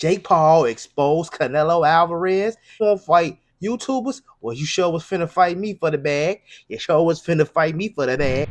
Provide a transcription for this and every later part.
Jake Paul exposed Canelo Alvarez. You want to fight YouTubers? Well, you sure was finna fight me for the bag. You sure was finna fight me for the bag.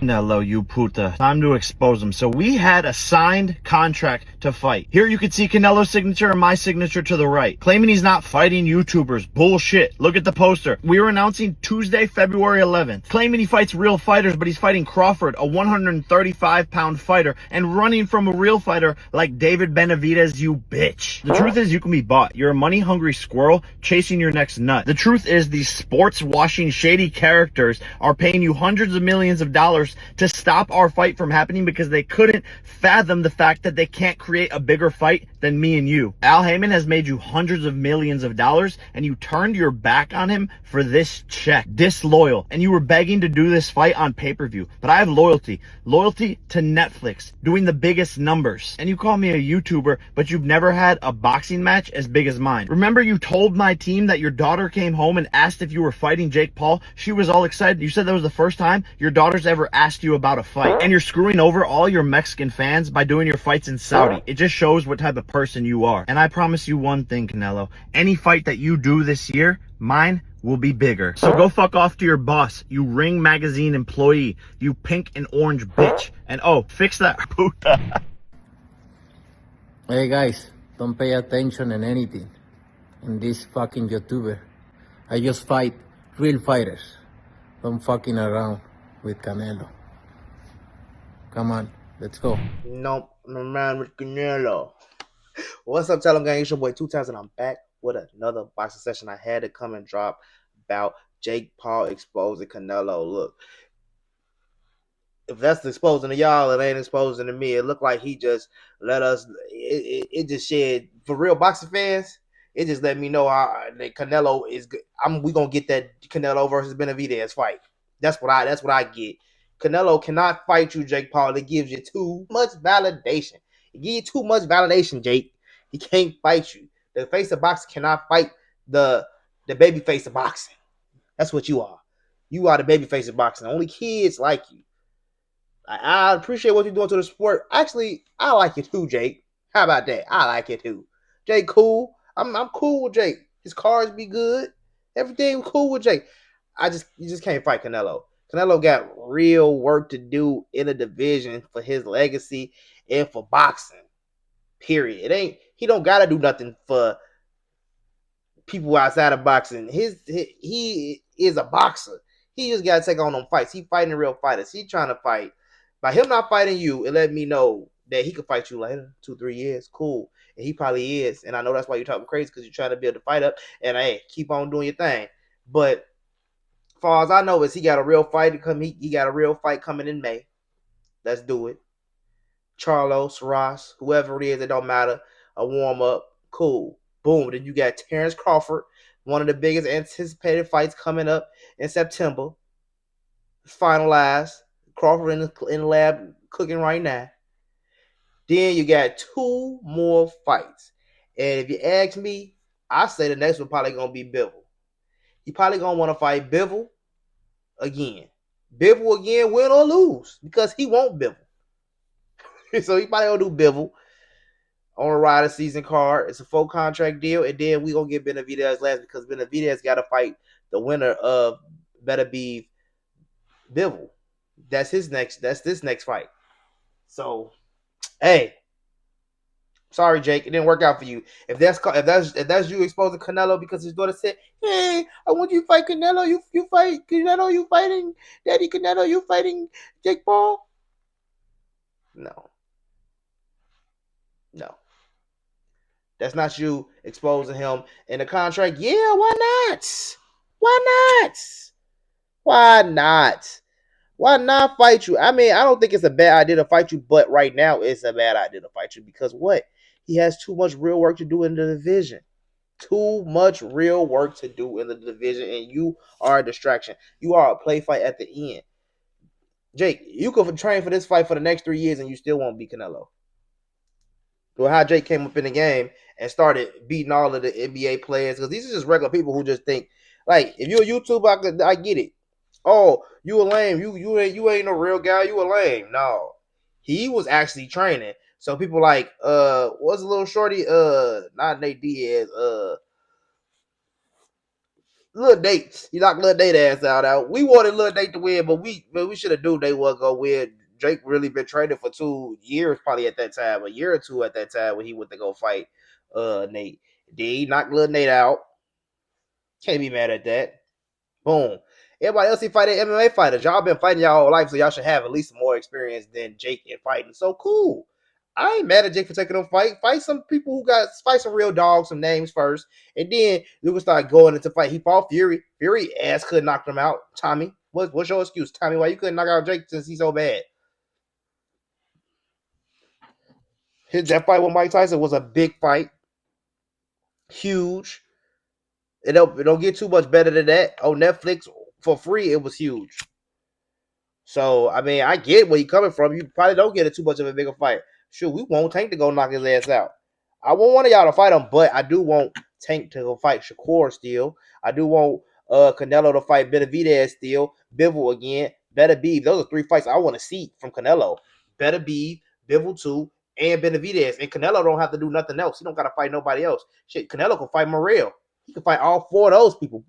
Canelo, you puta. Time to expose him. So we had a signed contract to fight. Here you can see Canelo's signature and my signature to the right. Claiming he's not fighting YouTubers. Bullshit. Look at the poster. We were announcing Tuesday, February 11th. Claiming he fights real fighters, but he's fighting Crawford, a 135-pound fighter, and running from a real fighter like David Benavidez, you bitch. The truth is you can be bought. You're a money-hungry squirrel chasing your next nut. The truth is these sports-washing shady characters are paying you hundreds of millions of dollars to stop our fight from happening because they couldn't fathom the fact that they can't create a bigger fight than me and you. Al Hamon has made you hundreds of millions of dollars and you turned your back on him for this check. Disloyal. And you were begging to do this fight on pay-per-view. But I have loyalty. Loyalty to Netflix, doing the biggest numbers. And you call me a YouTuber, but you've never had a boxing match as big as mine. Remember you told my team that your daughter came home and asked if you were fighting Jake Paul? She was all excited. You said that was the first time your daughter's ever asked you about a fight. And you're screwing over all your Mexican fans by doing your fights in Saudi. It just shows what type of person you are. And I promise you one thing, Canelo. Any fight that you do this year, mine will be bigger. So go fuck off to your boss, you Ring Magazine employee, you pink and orange bitch. And oh, fix that puta. Hey guys, don't pay attention in anything. In this fucking YouTuber. I just fight real fighters. Don't fucking around with Canelo. Come on, let's go. Nope, I'm around with Canelo. What's up, Tell 'em gang? It's your boy 2 times, and I'm back with another boxing session. I had to come and drop about Jake Paul exposing Canelo. Look, if that's exposing to y'all, it ain't exposing to me. It looked like he just let us. It just shed for real boxing fans. It just let me know how that Canelo is good. We gonna get that Canelo versus Benavidez fight. That's what I get. Canelo cannot fight you, Jake Paul. It gives you too much validation. It gives you too much validation, Jake. He can't fight you. The face of boxing cannot fight the baby face of boxing. That's what you are. You are the baby face of boxing. Only kids like you. I appreciate what you're doing to the sport. Actually, I like it too, Jake. How about that? I like it too. Jake, cool. I'm cool with Jake. His cars be good. Everything cool with Jake. You just can't fight Canelo. Canelo got real work to do in a division for his legacy and for boxing. Period. He don't gotta do nothing for people outside of boxing. He is a boxer. He just gotta take on them fights. He fighting real fighters. He trying to fight. By him not fighting you, it let me know that he could fight you later, 2-3 years. Cool. And he probably is. And I know that's why you're talking crazy, because you're trying to build the fight up. And hey, keep on doing your thing. But as far as I know, is he got a real fight to come. He got a real fight coming in May. Let's do it. Charlos, Ross, whoever it is, it don't matter. A warm up. Cool. Boom. Then you got Terrence Crawford, one of the biggest anticipated fights coming up in September. Finalized. Crawford in the lab cooking right now. Then you got 2 more fights. And if you ask me, I say the next one probably going to be Bivol. He probably going to want to fight Bivol again. Bivol again, win or lose, because he won't Bivol. So he probably going to do Bivol on a rider season card. It's a full contract deal. And then we going to get Benavidez last, because Benavidez got to fight the winner of Better Be Bivol. That's this next fight. So, hey, sorry, Jake, it didn't work out for you. If that's you exposing Canelo because his daughter said, "Hey, I want you to fight Canelo. You fight Canelo. You fighting Daddy Canelo. You fighting Jake Paul." No, that's not you exposing him in the contract. Yeah, why not? Why not? Why not? Why not fight you? I mean, I don't think it's a bad idea to fight you, but right now it's a bad idea to fight you because what? He has too much real work to do in the division. Too much real work to do in the division, and you are a distraction. You are a play fight at the end. Jake, you could train for this fight for the next 3 years and you still won't beat Canelo. Well, how Jake came up in the game and started beating all of the NBA players because these are just regular people who just think like if you're a YouTuber, I get it. Oh, you a lame. You ain't no real guy. You a lame. No, he was actually training. So people like what's a little shorty not Nate Diaz Lil Nate. He knocked Lil Nate ass out. We wanted Lil Nate to win, but we should have knew they wasn't gonna win. Drake really been training for 2 years, probably at that time, a year or two at that time when he went to go fight Nate. Did he knock Lil Nate out? Can't be mad at that. Boom. Everybody else he fighting MMA fighters. Y'all been fighting y'all whole life, so y'all should have at least more experience than Jake in fighting. So cool. I ain't mad at Jake for taking them fight. Fight some people who got fight some real dogs, some names first, and then you can start going into fight. He fought Fury. Fury ass could knock him out. Tommy, what's your excuse, Tommy? Why you couldn't knock out Jake since he's so bad? That fight with Mike Tyson was a big fight, huge. It don't get too much better than that on Netflix for free. It was huge. So I mean, I get where you coming from. You probably don't get it too much of a bigger fight. Sure, we want Tank to go knock his ass out. I want one of y'all to fight him, but I do want Tank to go fight Shakur still. I do want Canelo to fight Benavidez still. Bivol again. Better be. Those are 3 fights I want to see from Canelo. Better be Bivol 2 and Benavidez. And Canelo don't have to do nothing else. He don't got to fight nobody else. Shit, Canelo can fight Morrell. He can fight all 4 of those people.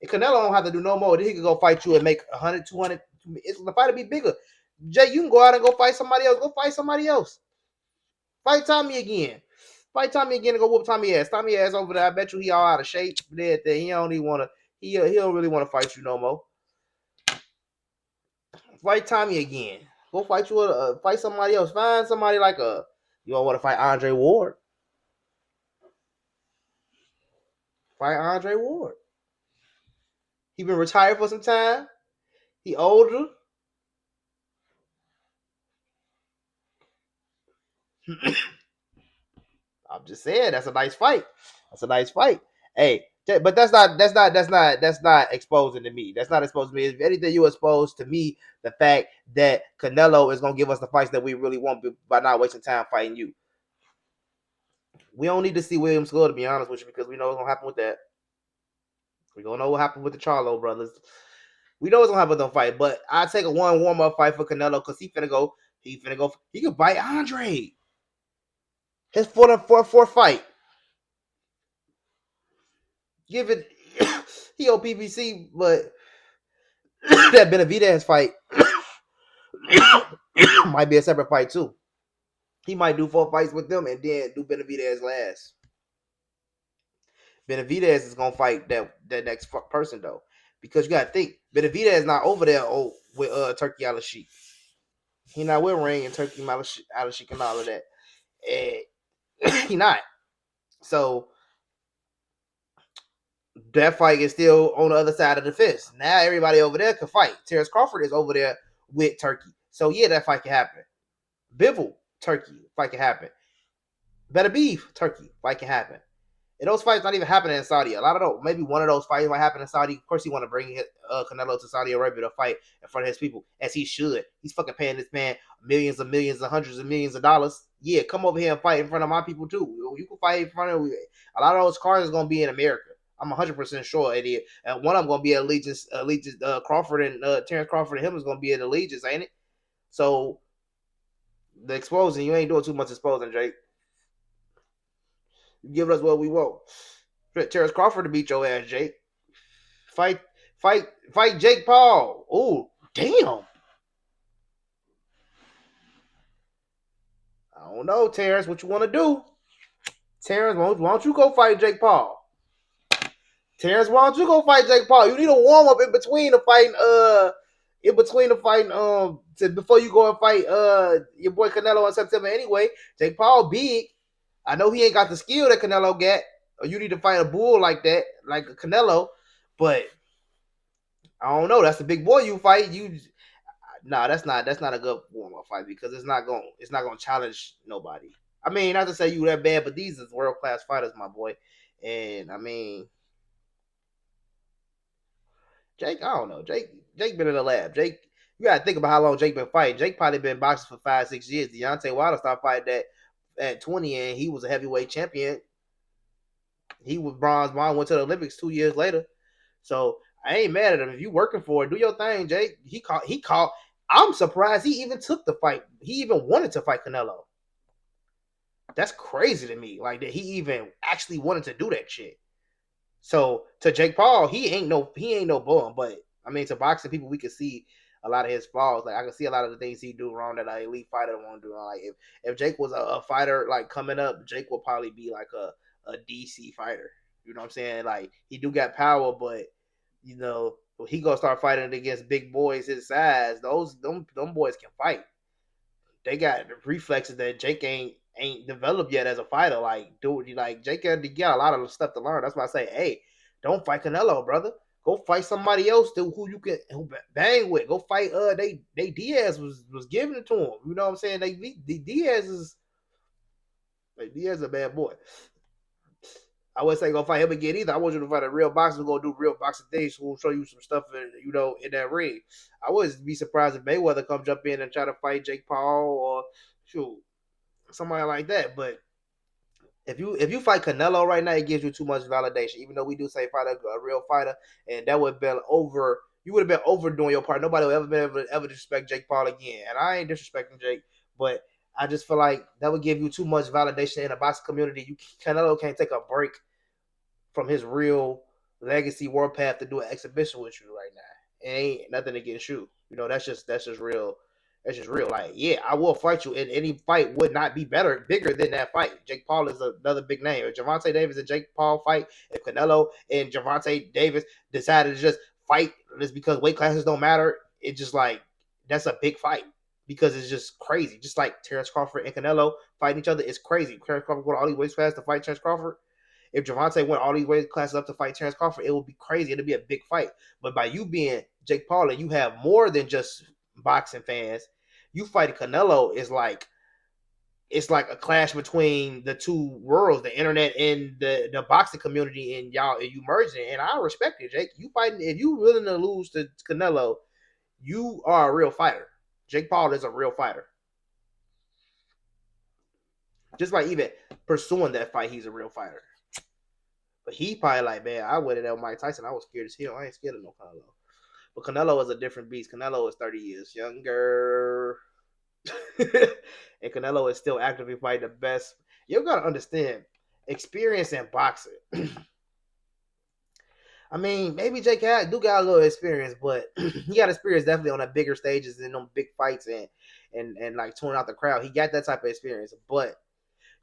And Canelo don't have to do no more. Then he can go fight you and make 100, 200. It's the fight to be bigger. Jay, you can go out and go fight somebody else. Go fight somebody else. Fight Tommy again. Fight Tommy again and go whoop Tommy ass. Tommy ass over there. I bet you he all out of shape. He don't even want to. He don't really want to fight you no more. Fight Tommy again. Go fight you. Fight somebody else. Find somebody like a. You don't want to fight Andre Ward. Fight Andre Ward. He been retired for some time. He older. I'm just saying that's a nice fight. That's a nice fight. Hey, but that's not exposing to me. That's not exposing to me. If anything, you expose to me the fact that Canelo is gonna give us the fights that we really want by not wasting time fighting you. We don't need to see Williams go, to be honest with you, because we know what's gonna happen with that. We gonna know what happened with the Charlo brothers. We know what's gonna happen with them fight, but I take a one warm up fight for Canelo because he finna go. He finna go. He could bite Andre. His fourth fight. Give it. He on PBC, but that Benavidez fight might be a separate fight too. He might do 4 fights with them and then do Benavidez last. Benavidez is gonna fight that next person though, because you gotta think Benavidez not over there with Turki Alalshikh. He not with Ring and Turki Alalshikh and all of that. And he not. So that fight is still on the other side of the fence. Now everybody over there can fight. Terrence Crawford is over there with Turkey. So yeah, that fight can happen. Bivol, Turkey, fight can happen. Better Beef, Turkey, fight can happen. And those fights not even happening in Saudi. A lot of those, maybe one of those fights might happen in Saudi. Of course, he want to bring Canelo to Saudi Arabia to fight in front of his people, as he should. He's fucking paying this man millions and millions and hundreds of millions of dollars. Yeah, come over here and fight in front of my people too. You can fight in front of a lot of those cars is gonna be in America. I'm 100% sure it is. And one of them gonna be Allegiance. Crawford and Terrence Crawford and him is gonna be in Allegiance, ain't it? So the exposing, you ain't doing too much exposing, Jake. You giving us what we want. Terrence Crawford to beat your ass, Jake. Fight Jake Paul. Oh, damn. I don't know, Terrence, what you want to do. Terrence, why don't you go fight Jake Paul? Terrence, why don't you go fight Jake Paul? You need a warm up in between the fighting, before you go and fight your boy Canelo in September anyway. Jake Paul big. I know he ain't got the skill that Canelo got, or you need to fight a bull like that, like a Canelo, but I don't know. That's the big boy you fight. That's not a good warm up fight because it's not gonna challenge nobody. I mean, not to say you that bad, but these is world class fighters, my boy. And I mean, Jake, I don't know. Jake been in the lab. Jake, you gotta think about how long Jake been fighting. Jake probably been boxing for 5-6 years. Deontay Wilder stopped fighting that at 20 and he was a heavyweight champion. He was bronze medal, went to the Olympics 2 years later. So I ain't mad at him. If you working for it, do your thing, Jake. He called. I'm surprised he even took the fight. He even wanted to fight Canelo. That's crazy to me. Like that he even actually wanted to do that shit. So to Jake Paul, he ain't no bum, but I mean to boxing people, we can see a lot of his flaws. Like I can see a lot of the things he do wrong that an elite fighter won't do. Like if Jake was a fighter like coming up, Jake would probably be like a DC fighter. You know what I'm saying? Like he do got power, but you know when he gonna start fighting against big boys his size, them boys can fight. They got reflexes that Jake ain't developed yet as a fighter. Like, dude, like Jake got a lot of stuff to learn. That's why I say, hey, don't fight Canelo, brother. Go fight somebody else who you can bang with. Go fight. They Diaz was giving it to him. You know what I'm saying? The Diaz is like Diaz is a bad boy. I wouldn't say go fight him again either. I want you to fight a real boxer who's gonna do real boxing things, who will show you some stuff in that ring. I wouldn't be surprised if Mayweather come jump in and try to fight Jake Paul or shoot somebody like that. But if you fight Canelo right now, it gives you too much validation. Even though we do say fight a real fighter, and that would have been over. You would have been overdoing your part. Nobody would ever been able to ever disrespect Jake Paul again. And I ain't disrespecting Jake, but I just feel like that would give you too much validation in the boxing community. Canelo can't take a break from his real legacy warpath to do an exhibition with you right now. It ain't nothing against you. You know, that's just real. That's just real. Like, yeah, I will fight you, and any fight would not be bigger than that fight. Jake Paul is another big name. If Gervonta Davis and Jake Paul fight, if Canelo and Gervonta Davis decided to just fight just because weight classes don't matter, it's just like that's a big fight because it's just crazy. Just like Terrence Crawford and Canelo fighting each other, it's crazy. Terrence Crawford going all these weight classes to fight Terrence Crawford. If Gervonta went all these weight classes up to fight Terrence Crawford, it would be crazy. It'd be a big fight. But by you being Jake Paul and you have more than just boxing fans, you fighting Canelo is like it's like a clash between the two worlds, the internet and the boxing community, and you merging. And I respect it, Jake. You fighting if you willing to lose to Canelo, you are a real fighter. Jake Paul is a real fighter. Just by even pursuing that fight, he's a real fighter. But he probably like, man, I went at Mike Tyson. I was scared as hell. I ain't scared of no Canelo. But Canelo is a different beast. Canelo is 30 years younger. And Canelo is still actively fighting the best. You gotta understand, experience in boxing. I mean, maybe Jake do got a little experience, but he got experience definitely on the bigger stages and them big fights and like touring out the crowd. He got that type of experience, but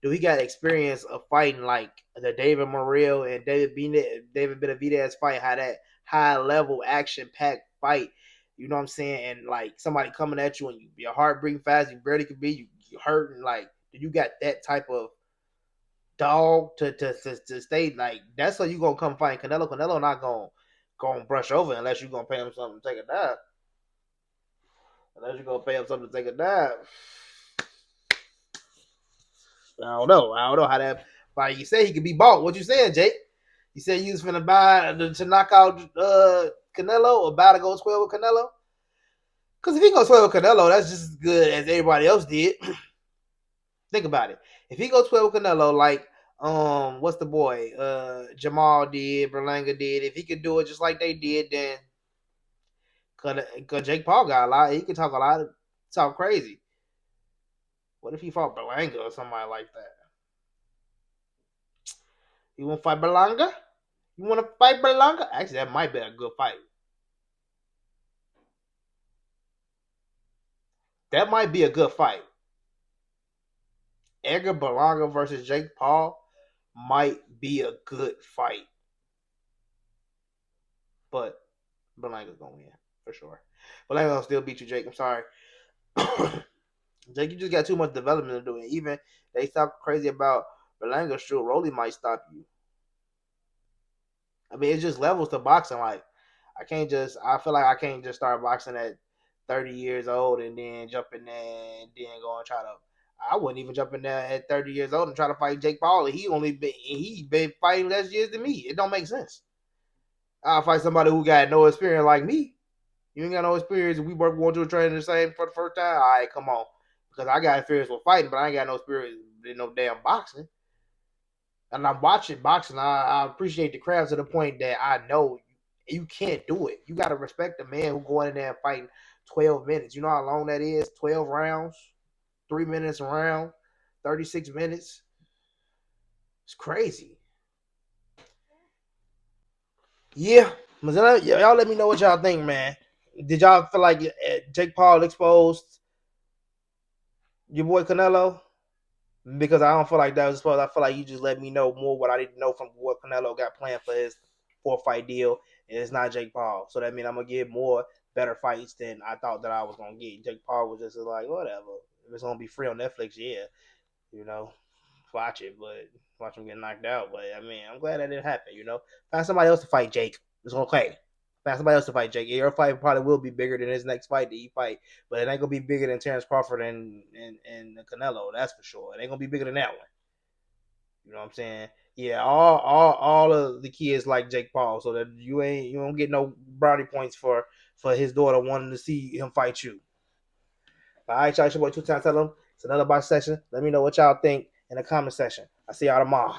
do he got experience of fighting like the David Morrell and David Benavidez fight? How that high level action packed fight, you know what I'm saying? And like somebody coming at you and your heart beating fast, you barely can be, you hurting. Like, do you got that type of dog to stay like that's how you gonna come fight Canelo? Canelo not gonna brush over unless you gonna pay him something to take a dive. Unless you gonna pay him something to take a dive. I don't know. I don't know how that. Like you say, he could be bought. What you saying, Jake? You said you was finna buy to knock out Canelo or buy to go 12 with Canelo? Because if he goes 12 with Canelo, that's just as good as everybody else did. Think about it. If he goes 12 with Canelo, like what's the boy? Jamal did, Berlanga did. If he could do it just like they did, then cause Jake Paul got a lot. He could talk crazy. What if he fought Berlanga or somebody like that? You want to fight Berlanga? You want to fight Berlanga? Actually, that might be a good fight. That might be a good fight. Edgar Berlanga versus Jake Paul might be a good fight. But Berlanga's going to win, for sure. Berlanga's going to still beat you, Jake. I'm sorry. Jake, you just got too much development to do. And even they stop crazy about Berlanga, sure, Rolly might stop you. I mean, it's just levels to boxing. Like, I feel like I can't just start boxing at 30 years old and then jump in there and then go and try to. I wouldn't even jump in there at 30 years old and try to fight Jake Paul. He been fighting less years than me. It don't make sense. I'll fight somebody who got no experience like me. You ain't got no experience. We both going to a training the same for the first time. All right, come on. because I got experience with fighting, but I ain't got no experience in no damn boxing. And I'm watching boxing. I appreciate the crowd to the point that I know you can't do it. You got to respect the man who going in there and fighting 12 minutes. You know how long that is? 12 rounds, 3 minutes a round, 36 minutes. It's crazy. Yeah. Y'all let me know what y'all think, man. Did y'all feel like Jake Paul exposed your boy Canelo? Because I don't feel like that was supposed. I feel like you just let me know more what I didn't know from what Canelo got planned for his 4-fight deal, and it's not Jake Paul. So that means I'm gonna get more better fights than I thought that I was gonna get. Jake Paul was just like whatever. If it's gonna be free on Netflix, yeah, you know, watch it, but watch him get knocked out. But I mean, I'm glad that didn't happen. You know, find somebody else to fight Jake. It's okay. Find somebody else to fight Jake. Your fight probably will be bigger than his next fight that he fight, but it ain't gonna be bigger than Terrence Crawford and Canelo. That's for sure. It ain't gonna be bigger than that one. You know what I'm saying? Yeah, all of the kids like Jake Paul, so that you don't get no brownie points for his daughter wanting to see him fight you. All right, y'all, it's your boy 2 times. Tell them it's another box session. Let me know what y'all think in the comment section. I see y'all tomorrow.